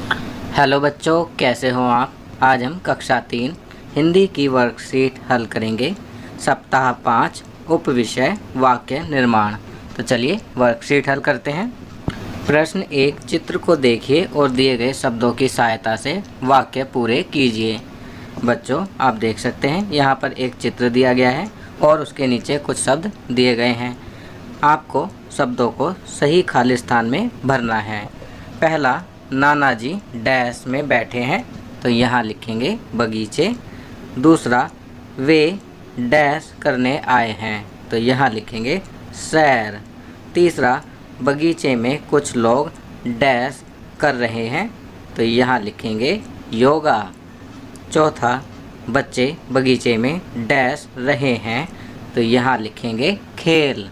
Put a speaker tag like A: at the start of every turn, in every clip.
A: Hello बच्चों, कैसे हो आप। आज हम कक्षा 3 हिंदी की वर्कशीट हल करेंगे। सप्ताह 5 उपविषय वाक्य निर्माण। तो चलिए वर्कशीट हल करते हैं। प्रश्न 1, चित्र को देखिए और दिए गए शब्दों की सहायता से वाक्य पूरे कीजिए। बच्चों, आप देख सकते हैं यहाँ पर एक चित्र दिया गया है और उसके नीचे कुछ शब्द दिए गए हैं। आपको शब्दों को सही खाली स्थान में भरना है। पहला, नाना जी डैश में बैठे हैं, तो यहाँ लिखेंगे बगीचे। दूसरा, वे डैश करने आए हैं, तो यहाँ लिखेंगे सैर। तीसरा, बगीचे में कुछ लोग डैश कर रहे हैं, तो यहाँ लिखेंगे योगा। चौथा, बच्चे बगीचे में डैश रहे हैं, तो यहाँ लिखेंगे खेल।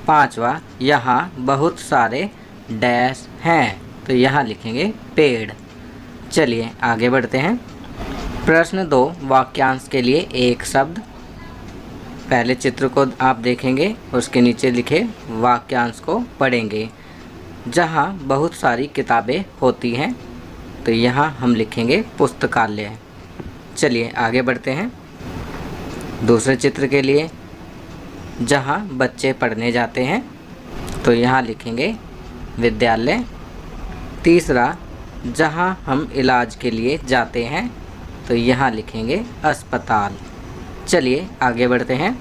A: पांचवा, यहाँ बहुत सारे डैश हैं, तो यहाँ लिखेंगे पेड़। चलिए आगे बढ़ते हैं। प्रश्न 2, वाक्यांश के लिए एक शब्द। पहले चित्र को आप देखेंगे, उसके नीचे लिखे वाक्यांश को पढ़ेंगे। जहाँ बहुत सारी किताबें होती हैं, तो यहाँ हम लिखेंगे पुस्तकालय। चलिए आगे बढ़ते हैं। दूसरे चित्र के लिए, जहाँ बच्चे पढ़ने जाते हैं, तो यहाँ लिखेंगे विद्यालय। तीसरा, जहाँ हम इलाज के लिए जाते हैं, तो यहाँ लिखेंगे अस्पताल। चलिए आगे बढ़ते हैं।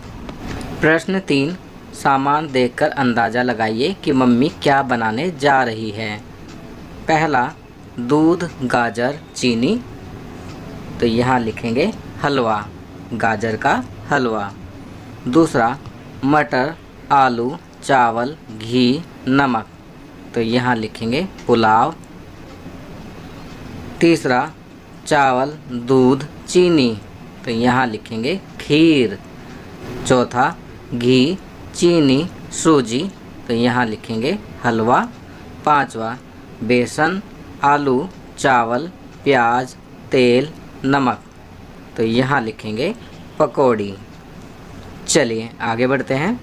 A: प्रश्न 3, सामान देखकर अंदाज़ा लगाइए कि मम्मी क्या बनाने जा रही है। पहला, दूध, गाजर, चीनी, तो यहाँ लिखेंगे हलवा, गाजर का हलवा। दूसरा, मटर, आलू, चावल, घी, नमक, तो यहाँ लिखेंगे पुलाव। तीसरा, चावल, दूध, चीनी, तो यहाँ लिखेंगे खीर। चौथा, घी, चीनी, सूजी, तो यहाँ लिखेंगे हलवा। पांचवा, बेसन, आलू, चावल, प्याज, तेल, नमक, तो यहाँ लिखेंगे पकौड़ी। चलिए आगे बढ़ते हैं।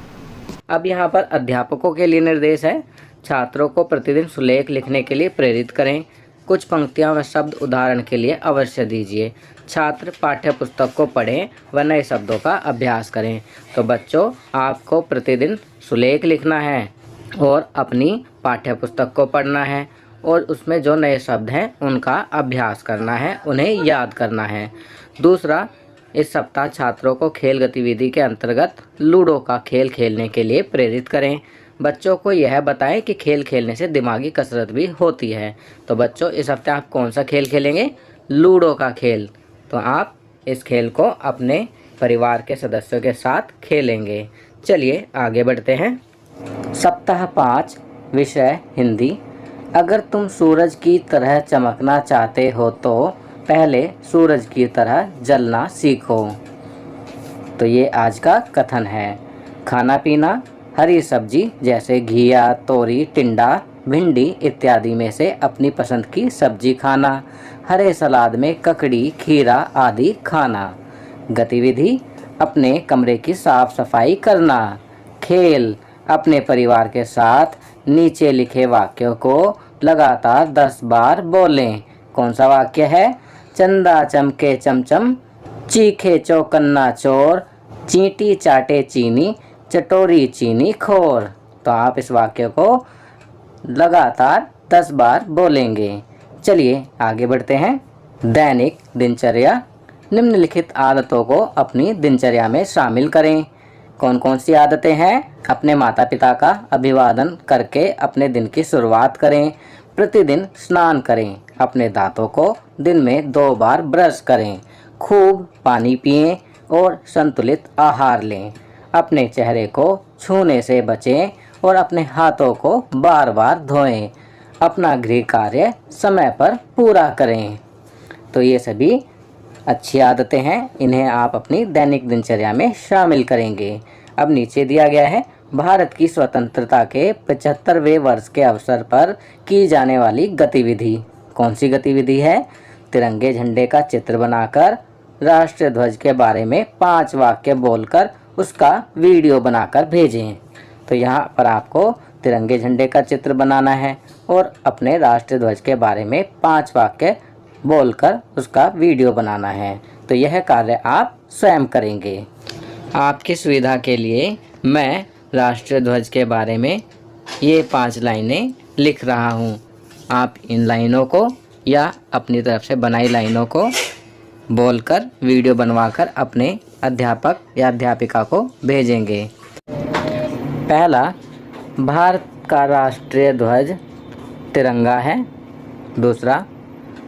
A: अब यहाँ पर अध्यापकों के लिए निर्देश है। छात्रों को प्रतिदिन सुलेख लिखने के लिए प्रेरित करें। कुछ पंक्तियाँ व शब्द उदाहरण के लिए अवश्य दीजिए। छात्र पाठ्य पुस्तक को पढ़ें व नए शब्दों का अभ्यास करें। तो बच्चों, आपको प्रतिदिन सुलेख लिखना है और अपनी पाठ्य पुस्तक को पढ़ना है और उसमें जो नए शब्द हैं उनका अभ्यास करना है, उन्हें याद करना है। दूसरा, इस सप्ताह छात्रों को खेल गतिविधि के अंतर्गत लूडो का खेल खेलने के लिए प्रेरित करें। बच्चों को यह बताएं कि खेल खेलने से दिमागी कसरत भी होती है। तो बच्चों, इस हफ्ते आप कौन सा खेल खेलेंगे? लूडो का खेल। तो आप इस खेल को अपने परिवार के सदस्यों के साथ खेलेंगे। चलिए आगे बढ़ते हैं। सप्ताह 5 विषय हिंदी। अगर तुम सूरज की तरह चमकना चाहते हो तो पहले सूरज की तरह जलना सीखो। तो ये आज का कथन है। खाना पीना, हरी सब्जी जैसे घिया, तोरी, टिंडा, भिंडी इत्यादि में से अपनी पसंद की सब्जी खाना। हरे सलाद में ककड़ी, खीरा आदि खाना। गतिविधि, अपने कमरे की साफ सफाई करना। खेल, अपने परिवार के साथ नीचे लिखे वाक्यों को लगातार 10 बार बोलें। कौन सा वाक्य है? चंदा चमके चमचम, चीखे चौकन्ना चोर, चींटी चाटे चीनी, चटोरी चीनी खोर। तो आप इस वाक्य को लगातार 10 बार बोलेंगे। चलिए आगे बढ़ते हैं। दैनिक दिनचर्या। निम्नलिखित आदतों को अपनी दिनचर्या में शामिल करें। कौन कौन सी आदतें हैं? अपने माता पिता का अभिवादन करके अपने दिन की शुरुआत करें। प्रतिदिन स्नान करें। अपने दांतों को दिन में 2 बार ब्रश करें। खूब पानी पिएं और संतुलित आहार लें। अपने चेहरे को छूने से बचें और अपने हाथों को बार बार धोएं। अपना गृह कार्य समय पर पूरा करें। तो ये सभी अच्छी आदतें हैं, इन्हें आप अपनी दैनिक दिनचर्या में शामिल करेंगे। अब नीचे दिया गया है, भारत की स्वतंत्रता के 75वें वर्ष के अवसर पर की जाने वाली गतिविधि। कौन सी गतिविधि है? तिरंगे झंडे का चित्र बनाकर राष्ट्रीय ध्वज के बारे में 5 वाक्य बोलकर उसका वीडियो बनाकर भेजें। तो यहाँ पर आपको तिरंगे झंडे का चित्र बनाना है और अपने राष्ट्रीय ध्वज के बारे में 5 वाक्य बोलकर उसका वीडियो बनाना है। तो यह कार्य आप स्वयं करेंगे। आपकी सुविधा के लिए मैं राष्ट्रीय ध्वज के बारे में ये 5 लाइनें लिख रहा हूँ। आप इन लाइनों को या अपनी तरफ से बनाई लाइनों को बोलकर वीडियो बनवाकर अपने अध्यापक या अध्यापिका को भेजेंगे। पहला, भारत का राष्ट्रीय ध्वज तिरंगा है। दूसरा,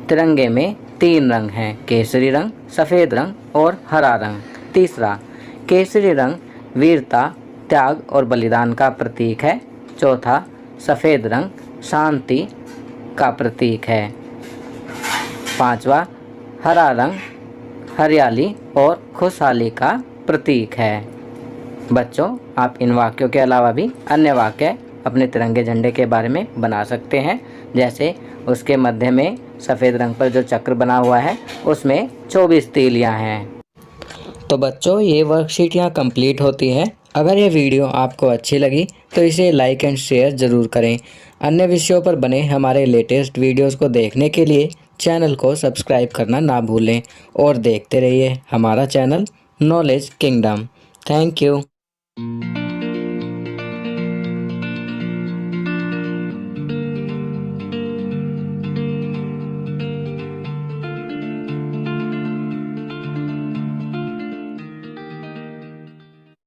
A: तिरंगे में 3 रंग हैं, केसरी रंग, सफ़ेद रंग और हरा रंग। तीसरा, केसरी रंग वीरता, त्याग और बलिदान का प्रतीक है। चौथा, सफ़ेद रंग शांति का प्रतीक है। पांचवा, हरा रंग हरियाली और खुशहाली का प्रतीक है। बच्चों, आप इन वाक्यों के अलावा भी अन्य वाक्य अपने तिरंगे झंडे के बारे में बना सकते हैं। जैसे उसके मध्य में सफ़ेद रंग पर जो चक्र बना हुआ है उसमें 24 तीलियां हैं। तो बच्चों, ये वर्कशीट यहाँ कंप्लीट होती है। अगर ये वीडियो आपको अच्छी लगी तो इसे लाइक एंड शेयर ज़रूर करें। अन्य विषयों पर बने हमारे लेटेस्ट वीडियोस को देखने के लिए चैनल को सब्सक्राइब करना ना भूलें और देखते रहिए हमारा channel knowledge kingdom. Thank you.